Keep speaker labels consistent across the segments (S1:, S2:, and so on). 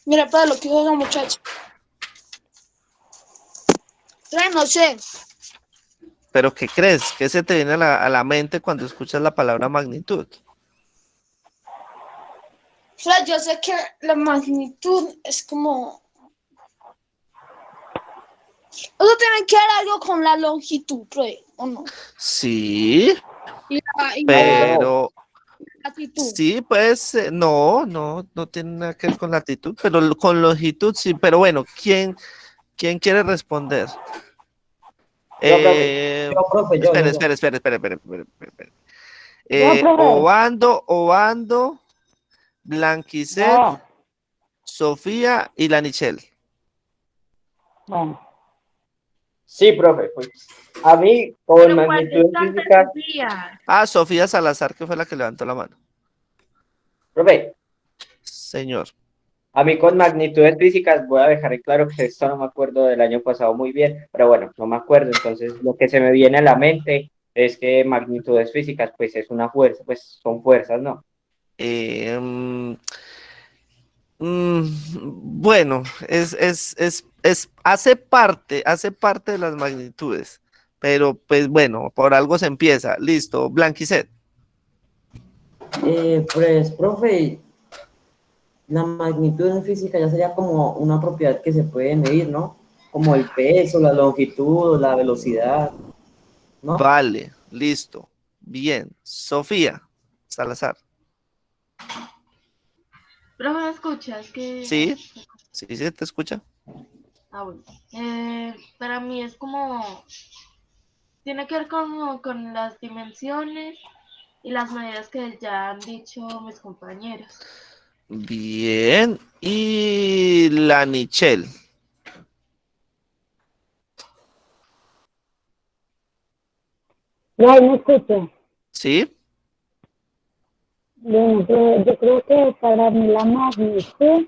S1: Mira, para lo que dijo la muchacha. No sé.
S2: ¿Pero qué crees? ¿Qué se te viene a la mente cuando escuchas la palabra magnitud?
S1: Yo sé que la magnitud es como... Eso tiene que ver algo con la longitud, ¿o no?
S2: Sí,
S1: Y la
S2: pero
S1: latitud.
S2: sí, pues no tiene nada que ver con latitud, pero con longitud sí. Pero bueno, ¿quién quiere responder?
S3: Yo, profe.
S2: Eh,
S3: Yo, profe, yo.
S2: espere.
S3: Yo, profe.
S2: Obando, Blanquicet,
S3: No.
S2: Sofía y la Nichelle.
S3: Bueno. Sí, profe, pues a mí con
S4: Pero ¿cuál
S3: magnitudes
S4: descarta
S3: físicas,
S4: Sofía?
S2: Ah, Sofía Salazar, que fue la que levantó la mano.
S3: profe,
S2: Señor.
S3: a mí con magnitudes físicas voy a dejar en claro que esto no me acuerdo del año pasado muy bien, pero bueno, no me acuerdo, entonces lo que se me viene a la mente es que magnitudes físicas pues es una fuerza, pues son fuerzas, ¿no?
S2: Eh, bueno, hace parte de las magnitudes, pero pues bueno, por algo se empieza. Listo, Blanquicet.
S5: Pues, profe, la magnitud en física ya sería como una propiedad que se puede medir, ¿no? Como el peso, la longitud, la velocidad, ¿no?
S2: Vale, listo. Bien. Sofía Salazar.
S4: Pero me escuchas que...
S2: ¿Sí? Sí, te escucha.
S4: Bueno. Para mí es como... Tiene que ver con las dimensiones y las medidas que ya han dicho mis compañeros.
S2: Bien. Y la Nichelle.
S6: Ya, me escucho.
S2: ¿Sí?
S6: Bueno, yo creo que para mí la magnitud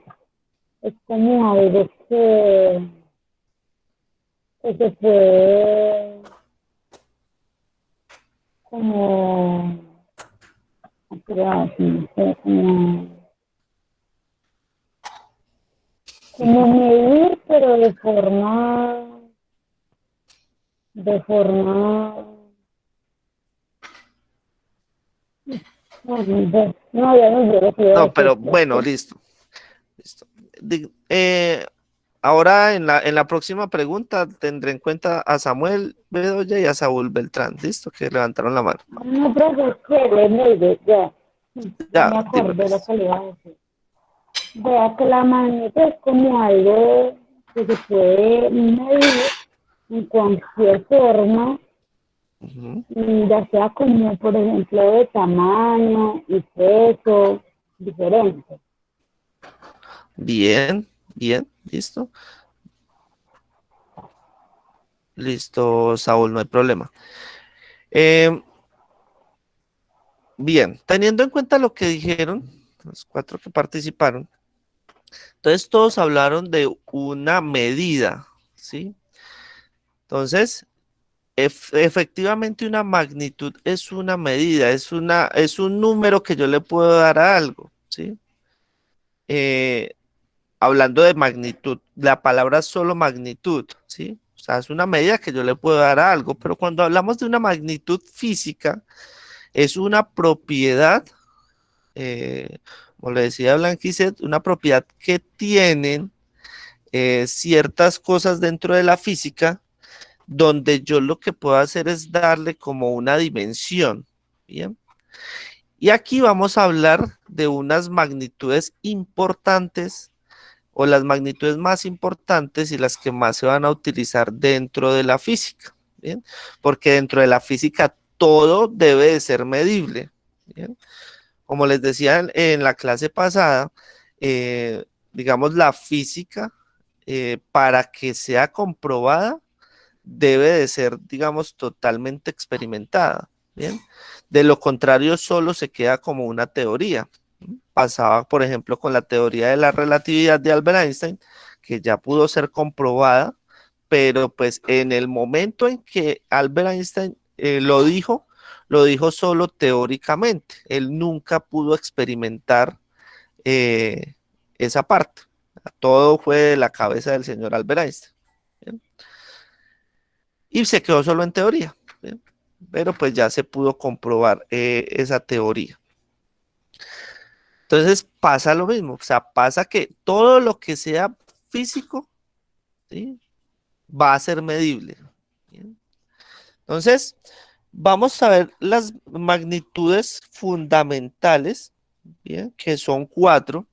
S6: es como algo que se puede como, no sé, como medir, pero de forma, no, ya no sé lo que iba a
S2: No,
S6: decir.
S2: pero bueno, listo. Listo. Di- eh, Ahora en la próxima pregunta tendré en cuenta a Samuel Bedoya y a Saúl Beltrán. Listo, que levantaron la mano.
S6: No, profesor, ya
S2: Ya,
S6: me
S2: dime
S6: acordé lo
S2: pues.
S6: que le iba a decir. Vea que la magnitud es como algo que se puede medir en cualquier forma,
S2: Ujú.
S6: ya sea como, por ejemplo, de tamaño y peso diferente.
S2: Bien, bien, listo. Listo, Saúl, no hay problema. Eh, bien, teniendo en cuenta lo que dijeron, los cuatro que participaron, entonces todos hablaron de una medida, ¿sí? Entonces, efectivamente una magnitud es una medida, es un número que yo le puedo dar a algo, ¿sí? Eh, Hablando de magnitud, la palabra solo magnitud, ¿sí? O sea, es una medida que yo le puedo dar a algo, pero cuando hablamos de una magnitud física, es una propiedad, eh, como le decía Blanquicet, una propiedad que tienen ciertas cosas dentro de la física, donde yo lo que puedo hacer es darle como una dimensión, ¿bien? Y aquí vamos a hablar de unas magnitudes importantes o las magnitudes más importantes y las que más se van a utilizar dentro de la física, ¿bien? Porque dentro de la física todo debe de ser medible, ¿bien? Como les decía en la clase pasada, digamos la física, para que sea comprobada, debe de ser, digamos, totalmente experimentada, ¿bien? De lo contrario, solo se queda como una teoría. Pasaba, por ejemplo, con la teoría de la relatividad de Albert Einstein, que ya pudo ser comprobada, pero pues en el momento en que Albert Einstein lo dijo solo teóricamente. Él nunca pudo experimentar esa parte. Todo fue de la cabeza del señor Albert Einstein. ¿Bien? Y se quedó solo en teoría. ¿Bien? Pero pues ya se pudo comprobar esa teoría. Entonces pasa lo mismo, o sea, pasa que todo lo que sea físico, ¿sí?, va a ser medible. ¿Bien? Entonces, vamos a ver las magnitudes fundamentales, ¿bien?, que son 4,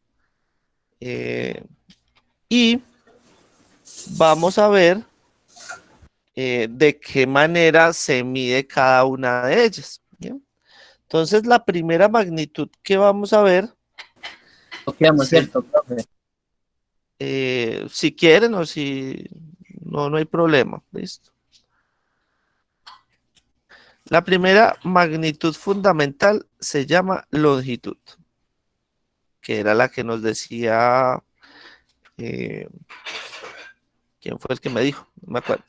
S2: y vamos a ver de qué manera se mide cada una de ellas. ¿Bien? Entonces, la primera magnitud que vamos a ver,
S7: No quedamos,
S2: se-
S7: ¿cierto, profe?
S2: si quieren o si no, no hay problema. ¿Listo? La primera magnitud fundamental se llama longitud, que era la que nos decía, eh, ¿quién fue el que me dijo? No me acuerdo.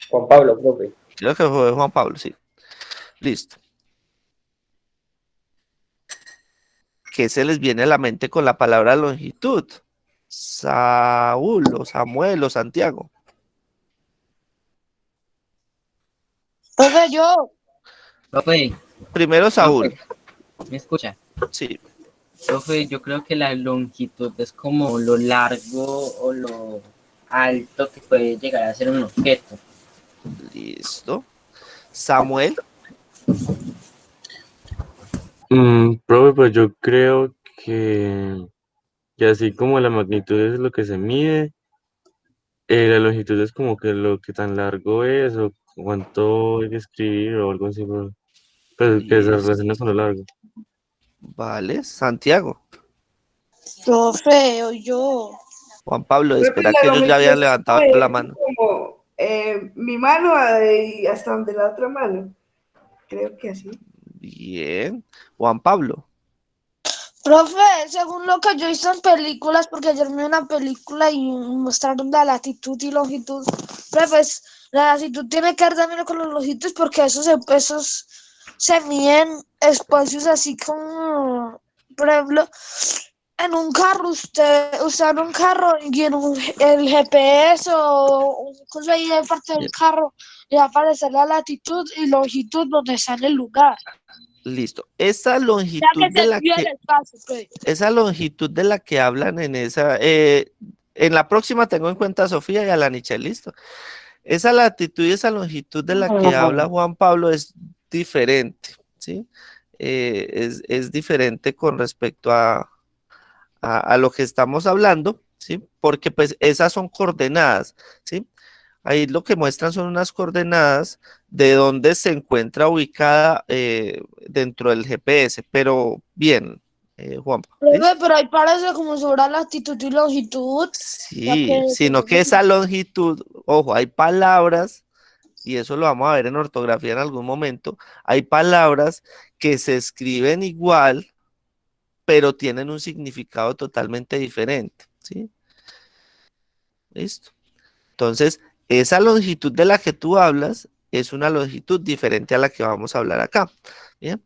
S3: Juan Pablo, profe.
S2: Creo que fue Juan Pablo, sí. Listo. ¿Qué se les viene a la mente con la palabra longitud? Saúl o Samuel o Santiago.
S1: Profe, yo.
S7: Profe,
S2: Primero Saúl.
S7: ¿me escucha?
S2: Sí,
S7: Profe, yo creo que la longitud es como lo largo o lo alto que puede llegar a ser un objeto.
S2: listo. Samuel,
S8: Profe, pues yo creo que así como la magnitud es lo que se mide, la longitud es como que lo que tan largo es o cuánto hay que escribir o algo así, pues que se
S2: listo.
S8: relaciona con lo largo.
S2: Vale, Santiago.
S1: Profe, o yo.
S2: Juan Pablo,
S9: Profe,
S2: espera
S9: la
S2: que ellos ya
S9: longitud
S2: habían
S9: es
S2: levantado la mano.
S9: como mi mano y hasta donde la otra mano. Creo que así.
S2: Bien. Juan Pablo.
S1: Profe, según lo que yo he visto en películas, porque ayer me vi una película y mostraron la latitud y longitud. Profe, pues la latitud tiene que ver también con los longitud porque esos se miden espacios así como, por ejemplo, en un carro, usted en un carro y en el GPS o un cosa ahí de parte del carro le va a aparecer la latitud y longitud donde está en el lugar.
S2: Listo. Esa
S1: Ya
S2: longitud
S1: que
S2: de
S1: se
S2: la
S1: mide el
S2: que,
S1: espacio, pues.
S2: esa longitud de la que hablan en esa, en la próxima tengo en cuenta a Sofía y a la Nichel, listo. Esa latitud y esa longitud de la que habla Juan Pablo es diferente, ¿sí? Es diferente con respecto a lo que estamos hablando, ¿sí? Porque pues esas son coordenadas, ¿sí? Ahí lo que muestran son unas coordenadas de dónde se encuentra ubicada dentro del GPS, pero bien, Juan,
S1: Profe,
S2: ¿listo?
S1: pero ahí parece como sobre latitud y longitud. Ya
S2: Sí,
S1: que
S2: sino que esa longitud, ojo, hay palabras, y eso lo vamos a ver en ortografía en algún momento, hay palabras que se escriben igual, pero tienen un significado totalmente diferente, ¿sí? ¿Listo? Entonces, esa longitud de la que tú hablas es una longitud diferente a la que vamos a hablar acá. ¿Bien?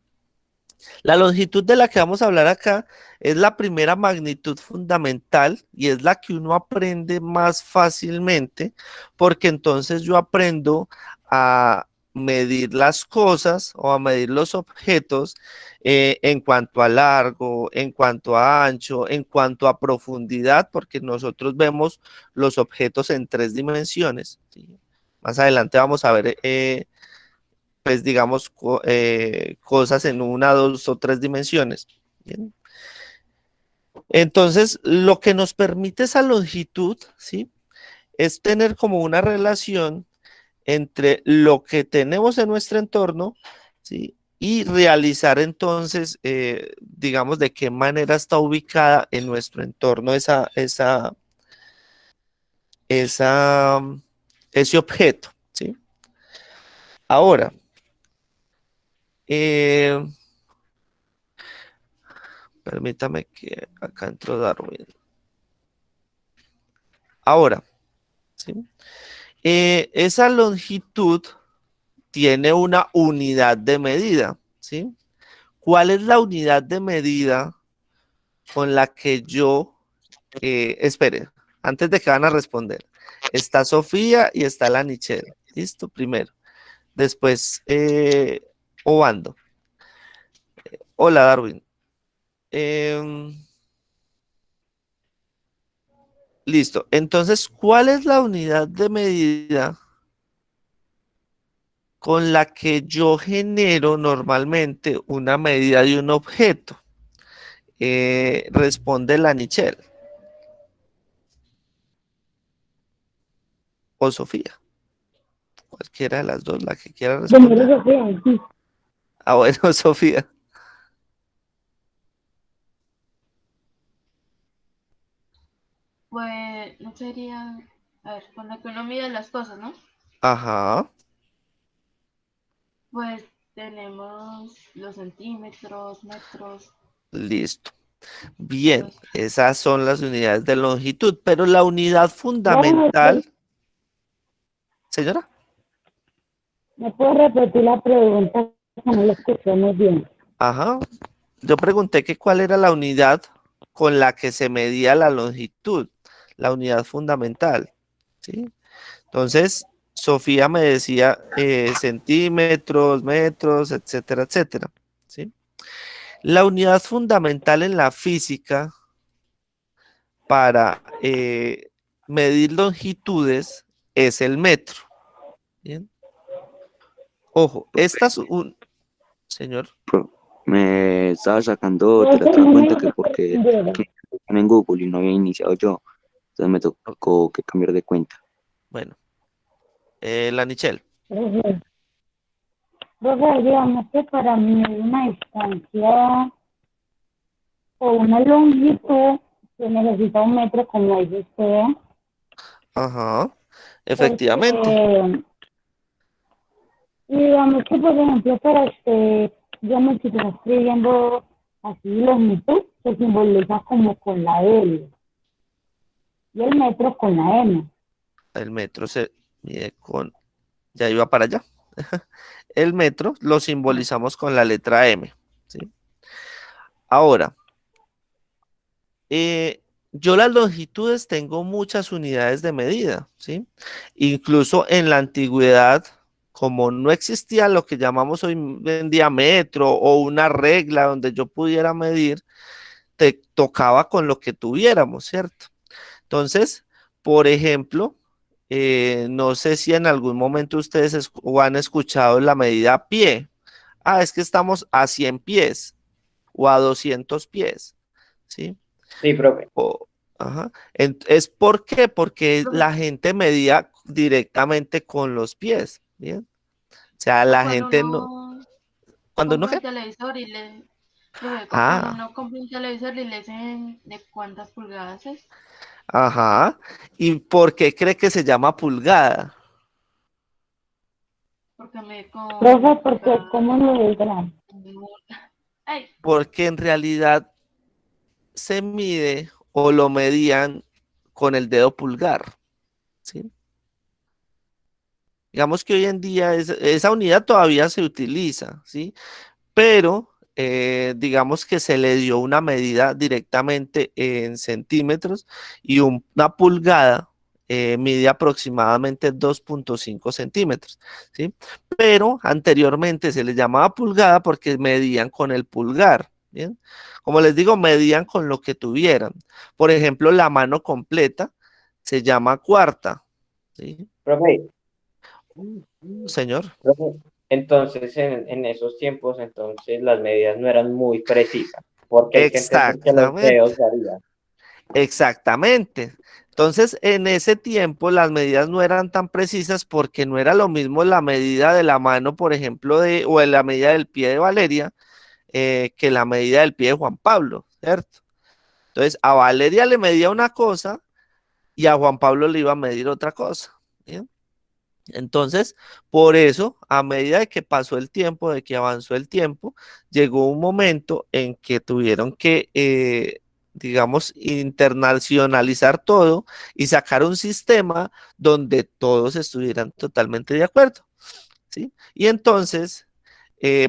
S2: La longitud de la que vamos a hablar acá es la primera magnitud fundamental y es la que uno aprende más fácilmente porque entonces yo aprendo a medir las cosas o a medir los objetos en cuanto a largo, en cuanto a ancho, en cuanto a profundidad, porque nosotros vemos los objetos en 3 dimensiones. ¿Sí? Más adelante vamos a ver pues digamos, cosas en 1, 2 o 3 dimensiones. ¿Bien? Entonces, lo que nos permite esa longitud, ¿sí?, es tener como una relación entre lo que tenemos en nuestro entorno, ¿sí?, y realizar entonces, digamos, de qué manera está ubicada en nuestro entorno esa, ese objeto, ¿sí? Ahora, permítame que acá entró Darwin. Ahora, ¿sí?, esa longitud tiene una unidad de medida, ¿sí? ¿cuál es la unidad de medida con la que yo, espere, antes de que van a responder, está Sofía y está la Nichelle, listo, primero, después, Obando, hola Darwin, Em, listo, entonces, ¿cuál es la unidad de medida con la que yo genero normalmente una medida de un objeto? Responde la Nichelle o Sofía, cualquiera de las dos, la que quiera
S6: Primero
S2: responder.
S6: Sofía, sí.
S2: Ah, bueno, Sofía.
S4: Pues no sería, a ver, con la que uno mide las cosas, ¿no?
S2: Ajá,
S4: Pues tenemos los centímetros, metros,
S2: listo.
S4: todo
S2: Bien,
S4: eso.
S2: esas son las unidades de longitud, pero la unidad
S6: Profe,
S2: fundamental, señora.
S6: ¿me puedo repetir la pregunta que no la escuché muy bien?
S2: Ajá, yo pregunté que cuál era la unidad con la que se medía la longitud, la unidad fundamental, ¿sí? Entonces, Sofía me decía centímetros, metros, etcétera, etcétera, ¿sí? La unidad fundamental en la física para medir longitudes es el metro, ¿bien? Ojo, esta es un... Señor,
S10: Me estaba sacando de la
S6: Profe,
S10: otra
S6: no me
S10: cuenta que porque
S6: respondieron.
S10: en Google y no había iniciado yo, entonces me
S2: o-
S10: tocó que cambiar de cuenta.
S2: bueno, la Nichelle,
S6: Profe, profe, digamos que para mí una distancia o una longitud se necesita un metro, como dice usted,
S2: ajá, efectivamente,
S6: porque digamos que, por ejemplo, para usted, digamos, si se está escribiendo así longitud, se simboliza como con la L y el metro con la M.
S2: el metro se mide con, ya iba para allá, el metro lo simbolizamos con la letra M, ¿sí? Ahora, eh, yo las longitudes tengo muchas unidades de medida, ¿sí? Incluso en la antigüedad, como no existía lo que llamamos hoy en día metro o una regla donde yo pudiera medir, te tocaba con lo que tuviéramos, ¿cierto? Entonces, por ejemplo, no sé si en algún momento ustedes o han escuchado la medida pie. Ah, es que estamos a 100 pies o a 200 pies, ¿sí?
S3: Sí, profe.
S2: Ajá. ¿Es por qué? Porque
S4: Profe,
S2: la gente medía directamente con los pies, ¿bien? O sea,
S4: pero
S2: la
S4: cuando
S2: gente no,
S4: uno
S2: cuando no,
S4: compra un
S2: ¿qué?
S4: televisor y le, profe, cuando
S2: Ah,
S4: uno compra un televisor y le dicen de cuántas pulgadas es,
S2: ajá. ¿Y por qué cree que se llama pulgada?
S4: porque me con
S6: Profe, porque ¿cómo lo dirán?
S4: ay,
S2: Porque en realidad se mide o lo medían con el dedo pulgar, ¿sí? Digamos que hoy en día esa unidad todavía se utiliza, ¿sí? Pero digamos que se le dio una medida directamente en centímetros y una pulgada mide aproximadamente 2,5 centímetros, ¿sí? Pero anteriormente se le llamaba pulgada porque medían con el pulgar, ¿bien? Como les digo, medían con lo que tuvieran. Por ejemplo, la mano completa se llama cuarta, ¿sí?
S3: Profe,
S2: Señor.
S3: profe, entonces en esos tiempos, entonces las medidas no eran muy precisas, porque hay que entender que los
S2: Exactamente.
S3: dedos varían.
S2: Exactamente. Entonces, en ese tiempo las medidas no eran tan precisas porque no era lo mismo la medida de la mano, por ejemplo, o de la medida del pie de Valeria, que la medida del pie de Juan Pablo, ¿cierto? Entonces, a Valeria le medía una cosa y a Juan Pablo le iba a medir otra cosa, ¿bien? Entonces, por eso, a medida de que pasó el tiempo, de que avanzó el tiempo, llegó un momento en que tuvieron que, digamos, internacionalizar todo y sacar un sistema donde todos estuvieran totalmente de acuerdo, ¿sí? Y entonces,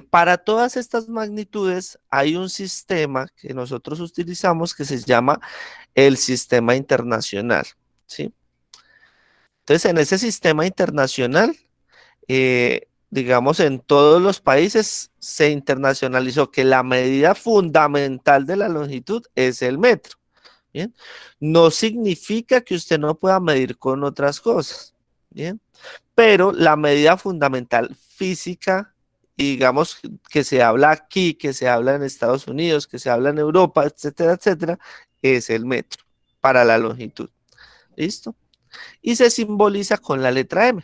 S2: Para todas estas magnitudes hay un sistema que nosotros utilizamos que se llama el sistema internacional, ¿sí? Entonces, en ese sistema internacional, digamos, en todos los países se internacionalizó que la medida fundamental de la longitud es el metro, ¿bien? No significa que usted no pueda medir con otras cosas, ¿bien? Pero la medida fundamental física, y digamos que se habla aquí, que se habla en Estados Unidos, que se habla en Europa, etcétera, etcétera, es el metro para la longitud. ¿Listo? Y se simboliza con la letra M.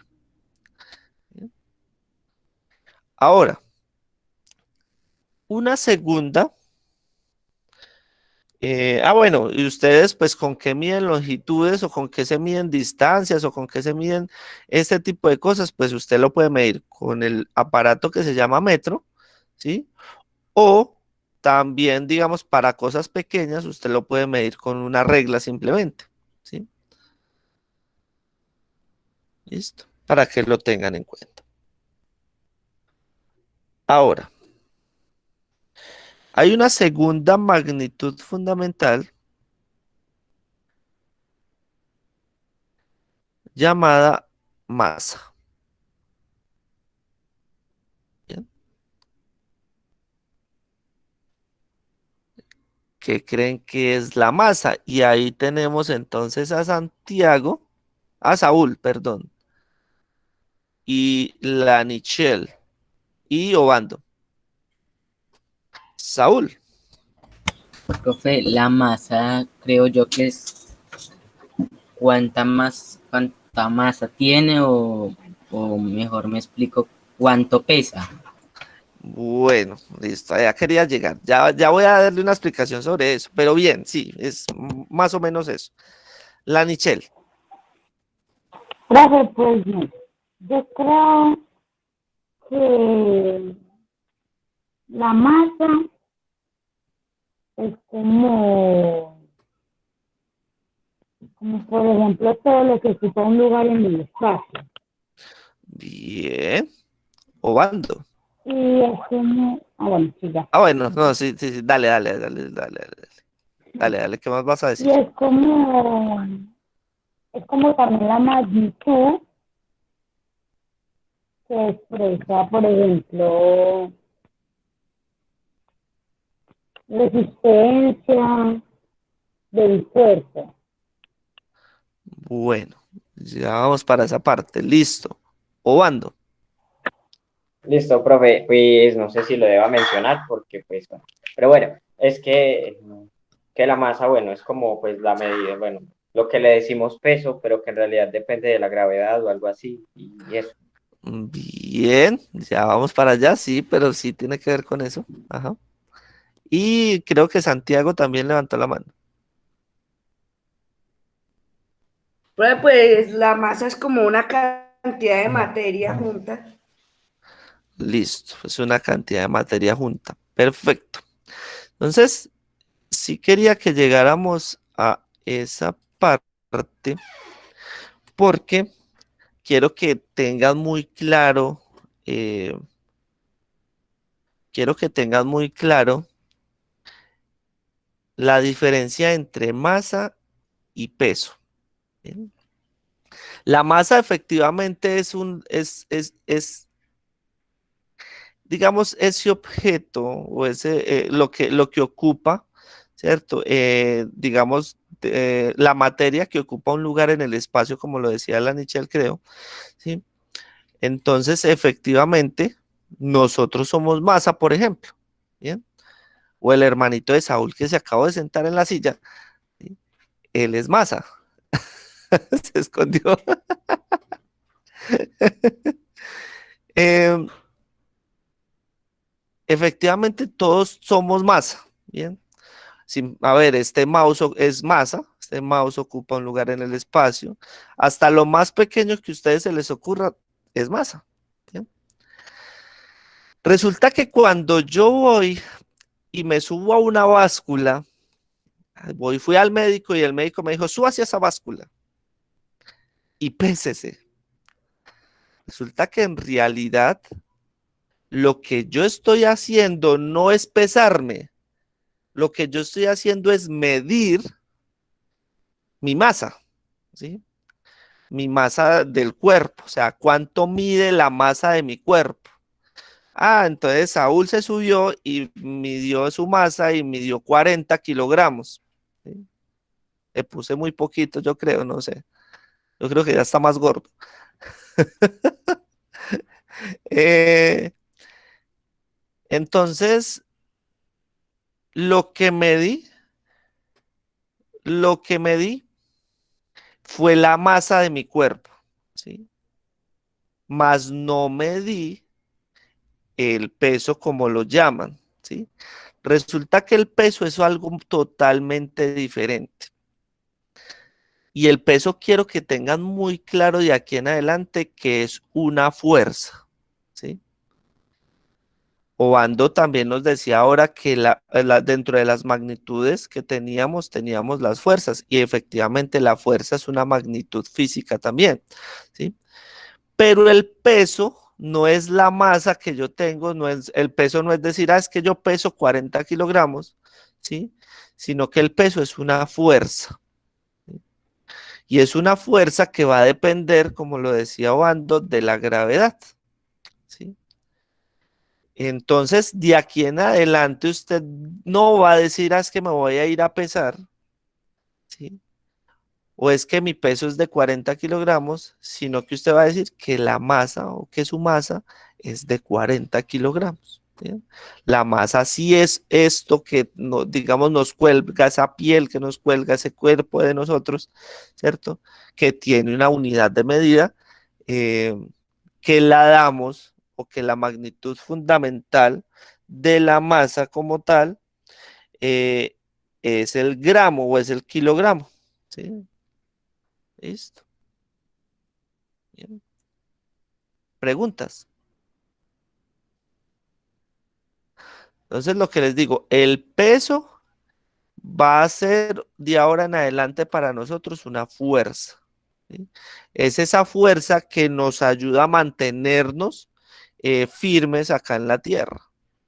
S2: Ahora, una segunda. Bueno, y ustedes, pues, ¿con qué miden longitudes o con qué se miden distancias o con qué se miden este tipo de cosas? Pues usted lo puede medir con el aparato que se llama metro, ¿sí? O también, digamos, para cosas pequeñas, usted lo puede medir con una regla simplemente, ¿sí? Listo, para que lo tengan en cuenta. Ahora, hay una segunda magnitud fundamental llamada masa. ¿Bien? ¿Qué creen que es la masa? Y ahí tenemos entonces a Saúl, perdón, y la Nichelle y Obando. Saúl.
S7: Profe, la masa creo yo que es cuánta masa tiene o mejor me explico cuánto pesa.
S2: Bueno, listo, ya quería llegar. Ya voy a darle una explicación sobre eso, pero bien, sí, es más o menos eso. La Nichelle.
S6: Profe, pues yo creo que la masa es como por ejemplo todo lo que ocupa un lugar en el espacio.
S2: Bien. Obando.
S6: Y es como, bueno, sí, ya.
S2: Bueno, no, sí, dale, ¿qué más vas a decir?
S6: Y es como también la magnitud que expresa, por ejemplo, resistencia del cuerpo.
S2: Bueno, ya vamos para esa parte, listo. Obando.
S3: Listo, profe, pues no sé si lo deba mencionar porque pues, bueno, pero bueno, es que la masa, bueno, es como pues la medida, bueno, lo que le decimos peso, pero que en realidad depende de la gravedad o algo así, y eso.
S2: Bien, ya vamos para allá, sí, pero sí tiene que ver con eso. Ajá. Y creo que Santiago también levantó la mano.
S9: Pues la masa es como una cantidad de materia junta.
S2: Listo, es una cantidad de materia junta. Perfecto. Entonces, sí quería que llegáramos a esa parte porque quiero que tengan muy claro, eh, quiero que tengan muy claro la diferencia entre masa y peso. ¿Bien? La masa efectivamente digamos, ese objeto o lo que ocupa, ¿cierto? Digamos, la materia que ocupa un lugar en el espacio, como lo decía la Nichelle, creo, ¿sí? Entonces, efectivamente, nosotros somos masa, por ejemplo, ¿bien? O el hermanito de Saúl que se acabó de sentar en la silla, ¿sí? Él es masa. Se escondió. Em, efectivamente, todos somos masa, ¿bien? A ver, este mouse es masa, este mouse ocupa un lugar en el espacio, hasta lo más pequeño que a ustedes se les ocurra es masa, ¿bien? Resulta que cuando yo voy y me subo a una báscula, fui al médico y el médico me dijo, suba hacia esa báscula y pésese. Resulta que en realidad lo que yo estoy haciendo no es pesarme, lo que yo estoy haciendo es medir mi masa, ¿sí? Mi masa del cuerpo, o sea, cuánto mide la masa de mi cuerpo. Ah, entonces Saúl se subió y midió su masa y midió 40 kilogramos. ¿Sí? Le puse muy poquito, yo creo, no sé. Yo creo que ya está más gordo. Eh, entonces, lo que medí, lo que medí fue la masa de mi cuerpo, ¿sí? Mas no medí el peso como lo llaman, ¿sí? Resulta que el peso es algo totalmente diferente. Y el peso quiero que tengan muy claro de aquí en adelante que es una fuerza, ¿sí? Obando también nos decía ahora que dentro de las magnitudes que teníamos las fuerzas y efectivamente la fuerza es una magnitud física también, ¿sí? Pero el peso no es la masa que yo tengo, el peso no es decir, es que yo peso 40 kilogramos, ¿sí? Sino que el peso es una fuerza. ¿Sí? Y es una fuerza que va a depender, como lo decía Obando, de la gravedad, ¿sí? Entonces, de aquí en adelante usted no va a decir, es que me voy a ir a pesar, ¿sí? O es que mi peso es de 40 kilogramos, sino que usted va a decir que la masa o que su masa es de 40 kilogramos. ¿Sí? La masa sí es esto que, digamos, nos cuelga esa piel, que nos cuelga ese cuerpo de nosotros, ¿cierto? Que tiene una unidad de medida eh, que la damos o que la magnitud fundamental de la masa como tal eh, es el gramo o es el kilogramo. ¿Sí? Listo. Bien. Preguntas. Entonces, lo que les digo, el peso va a ser de ahora en adelante para nosotros una fuerza. ¿Sí? Es esa fuerza que nos ayuda a mantenernos firmes acá en la Tierra,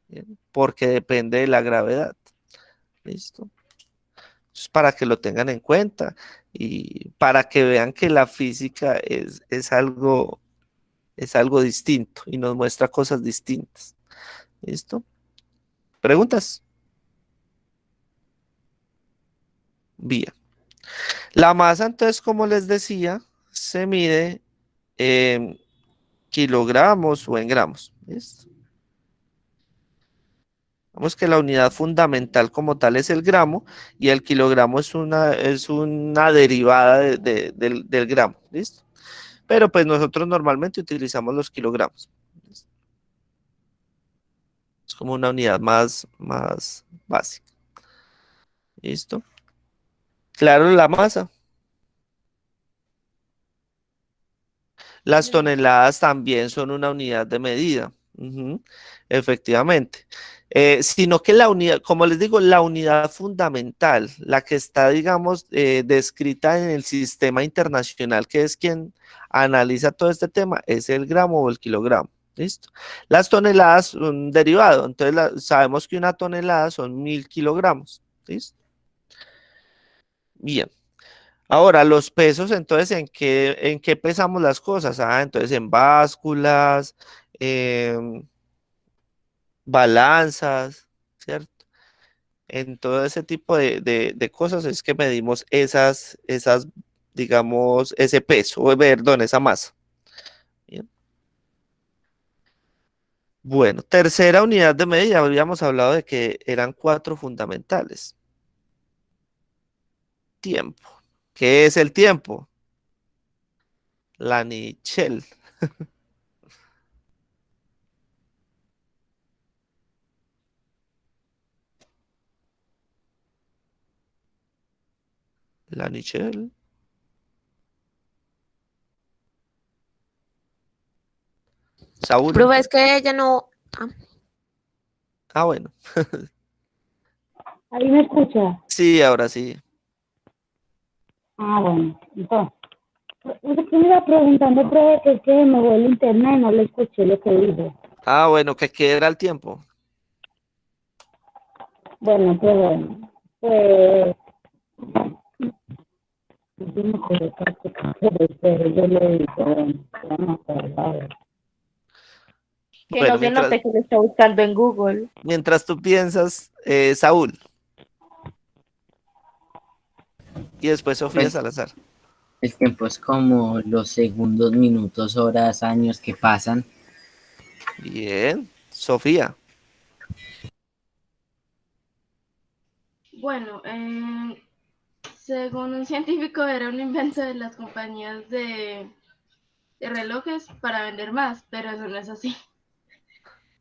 S2: ¿bien? Porque depende de la gravedad. ¿Listo? Es para que lo tengan en cuenta y para que vean que la física es algo distinto y nos muestra cosas distintas. ¿Listo? ¿Preguntas? Bien. La masa, entonces, como les decía, se mide en kilogramos o en gramos. ¿Listo? Vamos que la unidad fundamental como tal es el gramo y el kilogramo es una derivada del gramo. ¿Listo? Pero pues nosotros normalmente utilizamos los kilogramos. ¿Listo? Es como una unidad más básica. ¿Listo? Claro, la masa. Las toneladas también son una unidad de medida. Ujú, efectivamente. Sino que la unidad, como les digo, la unidad fundamental, la que está, digamos, descrita en el sistema internacional, que es quien analiza todo este tema, es el gramo o el kilogramo. ¿Listo? Las toneladas son un derivado. Entonces, sabemos que una tonelada son 1000 kilogramos. ¿Listo? Bien. Ahora, los pesos, entonces, ¿en qué pesamos las cosas? Ah, entonces en básculas, balanzas, ¿cierto? En todo ese tipo de cosas es que medimos digamos, ese peso, perdón, esa masa. Bien. Bueno, tercera unidad de medida, habíamos hablado de que eran 4 fundamentales. Tiempo. ¿Qué es el tiempo? La Nichel. La Nichel. Saúl.
S11: Profe, es que ella no.
S2: Ah, bueno.
S6: ¿Ahí me escucha?
S2: Sí, ahora sí.
S6: Ah, bueno. Entonces, usted me iba preguntando, profe, que es que me voy el internet y no le escuché lo que dijo.
S2: Ah, bueno, ¿qué era el tiempo?
S6: Bueno, pues, yo me acuerdo prácticamente, pero yo lo digo, ya me acordaba.
S11: Que no
S2: Bueno,
S11: se note que lo está buscando en Google.
S2: mientras tú piensas, Saúl, y después Sofía
S7: Pues
S2: Salazar.
S7: el tiempo es como los segundos, minutos, horas, años que pasan.
S2: Bien, Sofía.
S4: Bueno, según un científico era un invento de las compañías de relojes para vender más, pero eso no es así.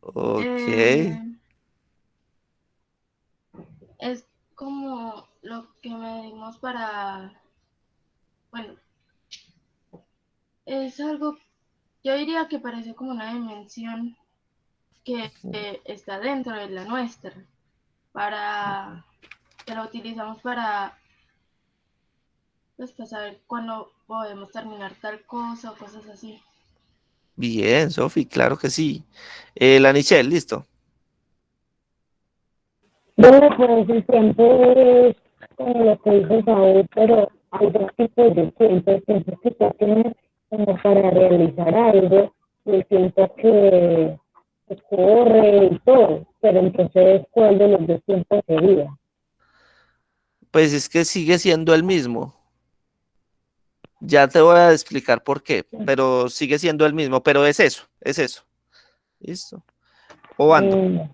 S2: Ok,
S4: Eh, es como lo que medimos para, bueno, es algo, yo diría que parece como una dimensión que está dentro de la nuestra, para, que la utilizamos pues, para saber cuándo podemos terminar tal cosa o cosas así.
S2: bien, Sofi, claro que sí. La Nichelle, listo.
S6: Bueno, pues el tiempo es como lo que dice Saúl, pero hay dos tipos de tiempo. El tiempo que tú tienes como para realizar algo y el tiempo que corre y todo. Pero entonces, ¿cuál de los dos tiempos sería?
S2: Pues es que sigue siendo el mismo. Ya te voy a explicar por qué, pero sigue siendo el mismo, pero es eso, es eso. Listo. Obando.
S6: Mm,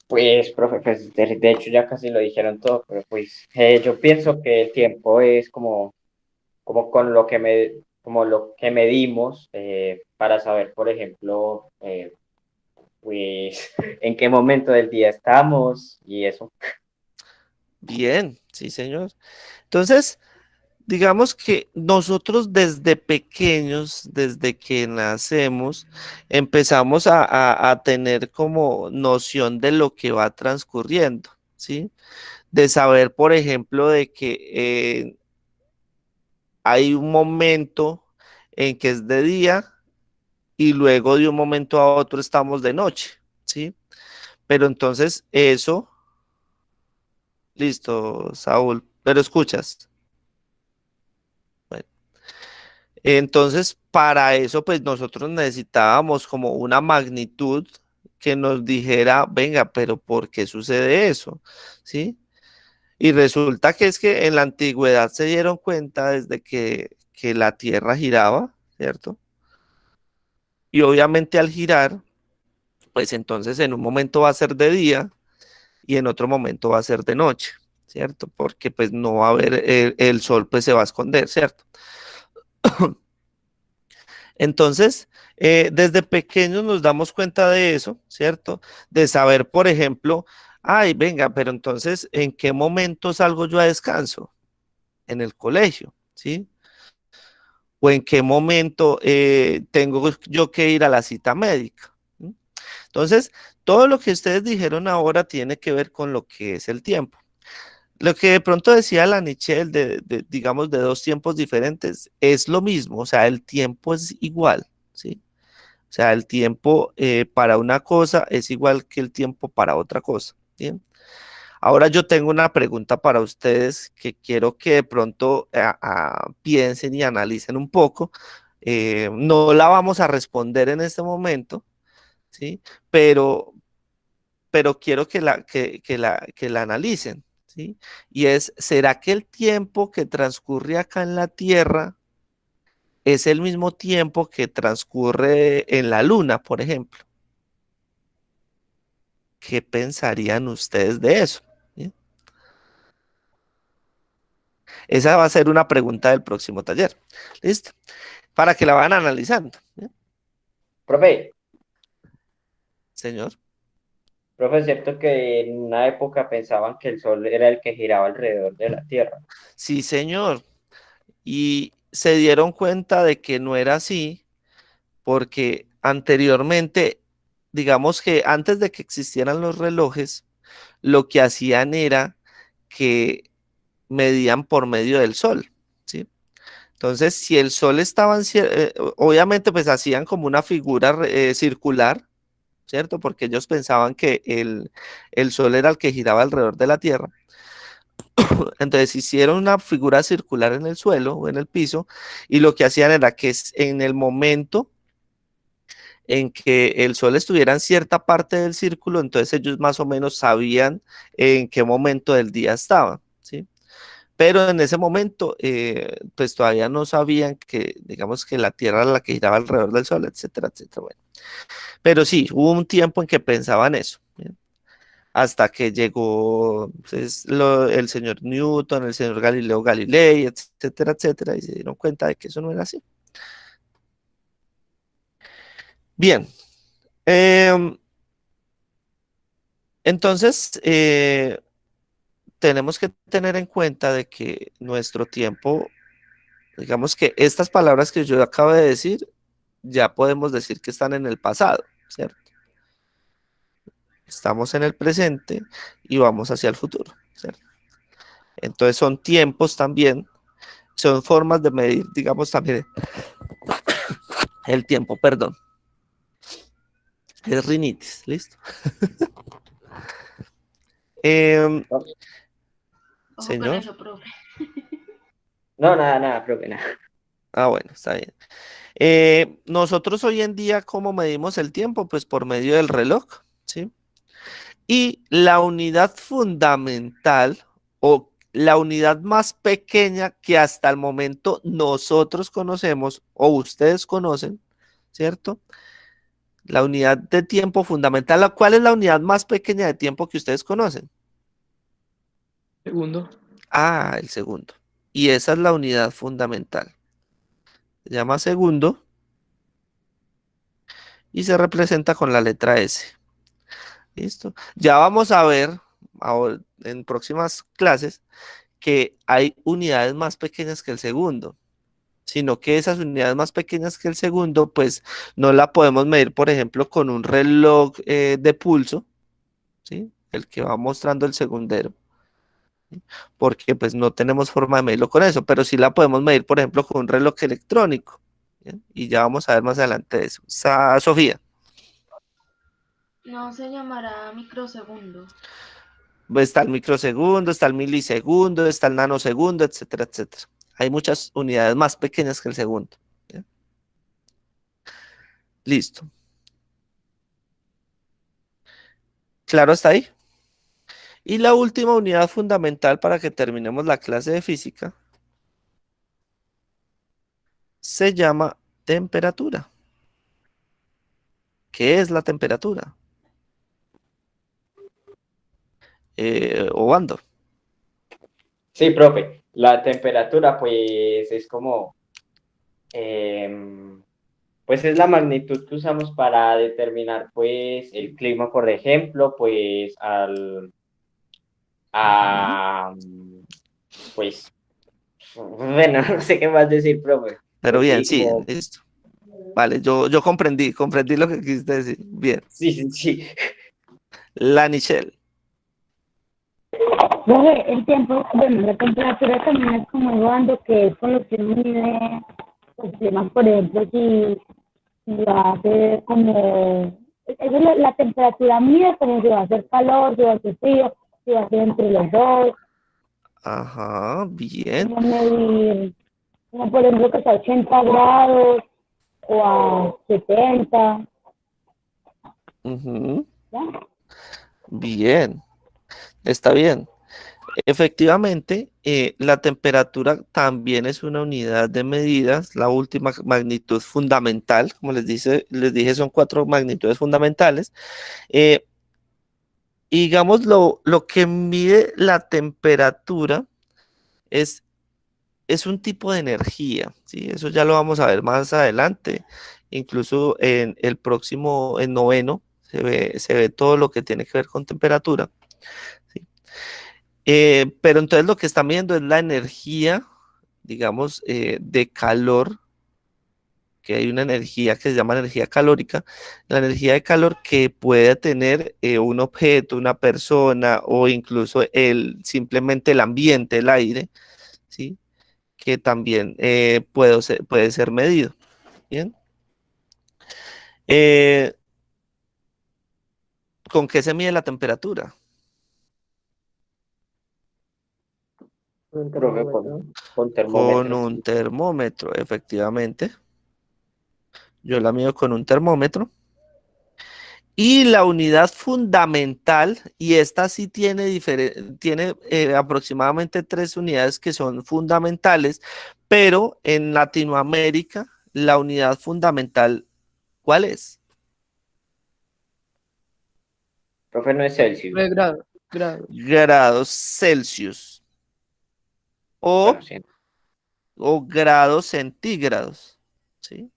S3: Pues, profe, pues de hecho ya casi lo dijeron todo, pero pues yo pienso que el tiempo es como con lo que como lo que medimos para saber, por ejemplo, pues en qué momento del día estamos y eso.
S2: Bien, sí, señor. Entonces, digamos que nosotros desde pequeños, desde que nacemos, empezamos a tener como noción de lo que va transcurriendo, ¿sí? De saber, por ejemplo, de que hay un momento en que es de día y luego de un momento a otro estamos de noche, ¿sí? Pero entonces eso, listo, Saúl, pero escuchas. Bueno, entonces para eso pues nosotros necesitábamos como una magnitud que nos dijera, venga, pero ¿por qué sucede eso? ¿Sí? Y resulta que es que en la antigüedad se dieron cuenta desde que la Tierra giraba, ¿cierto? Y obviamente al girar, pues entonces en un momento va a ser de día y en otro momento va a ser de noche, ¿cierto? Porque pues no va a haber, el sol pues se va a esconder, ¿cierto? Entonces, desde pequeños nos damos cuenta de eso, ¿cierto? De saber, por ejemplo, ay, venga, pero entonces, ¿en qué momento salgo yo a descanso? En el colegio, ¿sí? O en qué momento tengo yo que ir a la cita médica. ¿Sí? Entonces, todo lo que ustedes dijeron ahora tiene que ver con lo que es el tiempo. Lo que de pronto decía la Nichelle digamos, de dos tiempos diferentes, es lo mismo, o sea, el tiempo es igual, ¿sí? O sea, el tiempo para una cosa es igual que el tiempo para otra cosa, ¿bien? Ahora yo tengo una pregunta para ustedes que quiero que de pronto piensen y analicen un poco. No la vamos a responder en este momento, ¿sí? Pero, pero quiero que la analicen, ¿sí? Y es, ¿será que el tiempo que transcurre acá en la Tierra es el mismo tiempo que transcurre en la Luna, por ejemplo? ¿Qué pensarían ustedes de eso? ¿Sí? Esa va a ser una pregunta del próximo taller. ¿Listo? Para que la vayan analizando. ¿Sí?
S3: Profe,
S2: Señor.
S3: profe, es cierto que en una época pensaban que el sol era el que giraba alrededor de la Tierra.
S2: Sí, señor. Y se dieron cuenta de que no era así porque anteriormente, digamos que antes de que existieran los relojes, lo que hacían era que medían por medio del sol, ¿sí? Entonces, si el Sol estaba obviamente pues hacían como una figura circular, ¿cierto? Porque ellos pensaban que el Sol era el que giraba alrededor de la Tierra. Entonces hicieron una figura circular en el suelo o en el piso, y lo que hacían era que en el momento en que el Sol estuviera en cierta parte del círculo, entonces ellos más o menos sabían en qué momento del día estaban, ¿sí? Pero en ese momento, pues todavía no sabían que, digamos, que la Tierra era la que giraba alrededor del Sol, etcétera, etcétera. Bueno, pero sí, hubo un tiempo en que pensaban eso, ¿bien? Hasta que llegó pues, el señor Newton, el señor Galileo Galilei, etcétera, etcétera, y se dieron cuenta de que eso no era así. Bien, entonces tenemos que tener en cuenta de que nuestro tiempo, digamos que estas palabras que yo acabo de decir, ya podemos decir que están en el pasado, ¿cierto? Estamos en el presente y vamos hacia el futuro, ¿cierto? Entonces son tiempos también, son formas de medir, digamos, también el tiempo, perdón. Es rinitis, ¿listo?
S4: Ojo con
S2: Señor.
S4: eso, profe.
S3: No, nada, profe, nada.
S2: Ah, bueno, está bien. Nosotros hoy en día, ¿cómo medimos el tiempo? Pues por medio del reloj, ¿sí? Y la unidad fundamental o la unidad más pequeña que hasta el momento nosotros conocemos o ustedes conocen, ¿cierto? La unidad de tiempo fundamental. ¿Cuál es la unidad más pequeña de tiempo que ustedes conocen?
S12: Segundo.
S2: Ah, el segundo. Y esa es la unidad fundamental. Se llama segundo y se representa con la letra S. ¿Listo? Ya vamos a ver ahora, en próximas clases que hay unidades más pequeñas que el segundo, sino que esas unidades más pequeñas que el segundo, pues no la podemos medir, por ejemplo, con un reloj de pulso, ¿sí? El que va mostrando el segundero, ¿sí? Porque pues no tenemos forma de medirlo con eso, pero sí la podemos medir, por ejemplo, con un reloj electrónico, ¿bien? Y ya vamos a ver más adelante de eso. Sofía.
S4: No se llamará microsegundo.
S2: Está el microsegundo, está el milisegundo, está el nanosegundo, etcétera, etcétera. Hay muchas unidades más pequeñas que el segundo. ¿Bien? Listo. ¿Claro hasta ahí? Y la última unidad fundamental para que terminemos la clase de física se llama temperatura. ¿Qué es la temperatura? Obando.
S3: Sí, profe, la temperatura pues es como, pues es la magnitud que usamos para determinar pues el clima, por ejemplo, pues pues, bueno, no sé qué más decir, profe.
S2: Pero
S3: Pues
S2: bien,
S3: sí,
S2: sí,
S3: como,
S2: listo. Vale, yo comprendí lo que quisiste decir. Bien.
S3: sí.
S6: Profe, el tiempo, bueno, la temperatura también es como igual que es con lo que uno mide los climas, por ejemplo, si va a ser como, eso es la temperatura mide como si va a ser calor, si va a ser frío, si va a ser entre los dos,
S2: Ajá, bien.
S6: como medir, como por ejemplo que está a 80 grados o a 70,
S2: Ujú,
S6: ¿ya?
S2: bien, está bien. Efectivamente, la temperatura también es una unidad de medidas, la última magnitud fundamental, como les dije, son 4 magnitudes fundamentales. Eh, y digamos, lo que mide la temperatura es, es un tipo de energía, ¿sí? Eso ya lo vamos a ver más adelante, incluso en el próximo, en noveno, se ve todo lo que tiene que ver con temperatura, ¿sí? Pero entonces lo que está midiendo es la energía, digamos, de calor, que hay una energía que se llama energía calórica, la energía de calor que puede tener un objeto, una persona o incluso simplemente el ambiente, el aire, ¿sí? que también puede ser medido. Bien. ¿Con qué se mide la temperatura?
S5: Un
S3: Profe,
S5: termómetro.
S3: con
S2: Con
S3: termómetro.
S2: un termómetro, efectivamente. Yo la mido con un termómetro. Y la unidad fundamental, y esta sí tiene, tiene aproximadamente 3 unidades que son fundamentales, pero en Latinoamérica, la unidad fundamental, ¿cuál es?
S3: Profe, no es Celsius.
S5: Grado, grado.
S2: Grados Celsius
S3: Bueno,
S2: o,
S3: sí.
S2: o grados centígrados, ¿sí?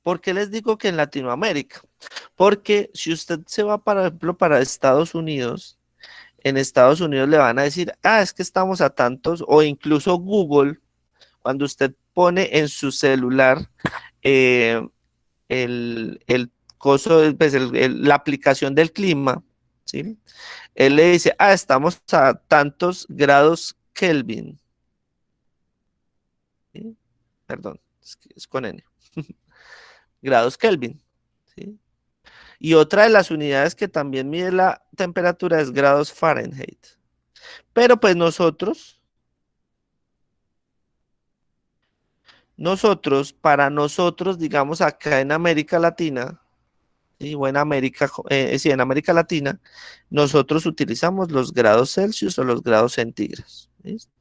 S2: ¿Por qué les digo que en Latinoamérica? Porque si usted se va, por ejemplo, para Estados Unidos, en Estados Unidos le van a decir, es que estamos a tantos, o incluso Google, cuando usted pone en su celular eh, el coso, pues la aplicación del clima, ¿sí? Él le dice, estamos a tantos grados Kelvin. ¿Sí? Perdón, es con N. Grados Kelvin. ¿Sí? Y otra de las unidades que también mide la temperatura es grados Fahrenheit. Pero pues para nosotros, digamos acá en América Latina, ¿sí? O en América, sí, en América Latina, nosotros utilizamos los grados Celsius o los grados centígrados. ¿Listo?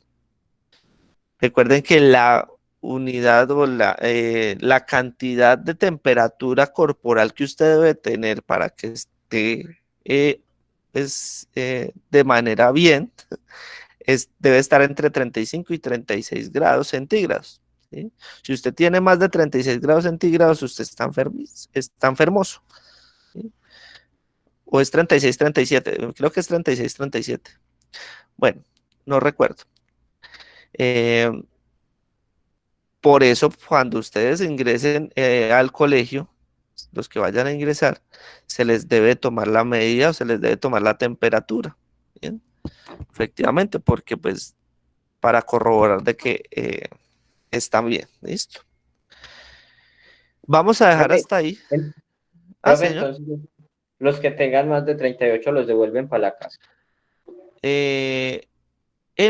S2: Recuerden que la unidad o la cantidad de temperatura corporal que usted debe tener para que esté de manera bien, debe estar entre 35 y 36 grados centígrados. ¿Sí? Si usted tiene más de 36 grados centígrados, usted está enfermoso. ¿Sí? O es 36, 37, creo que es 36, 37. Bueno, no recuerdo. Por eso, cuando ustedes ingresen al colegio, los que vayan a ingresar, se les debe tomar la medida o se les debe tomar la temperatura. ¿Bien? Efectivamente, porque pues para corroborar de que están bien. ¿Listo? Vamos a dejar
S3: Profe,
S2: hasta ahí.
S3: profe,
S2: Señor.
S3: entonces los que tengan más de 38 los devuelven para la casa.
S2: En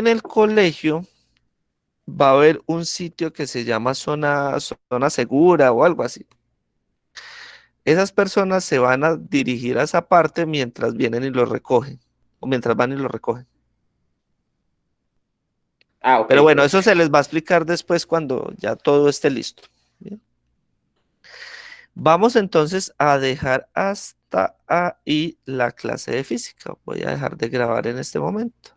S2: el colegio va a haber un sitio que se llama zona segura o algo así. Esas personas se van a dirigir a esa parte mientras vienen y lo recogen, o mientras van y lo recogen.
S3: Ok,
S2: Pero bueno,
S3: profe.
S2: eso se les va a explicar después cuando ya todo esté listo. ¿Bien? Vamos entonces a dejar hasta ahí la clase de física. Voy a dejar de grabar en este momento.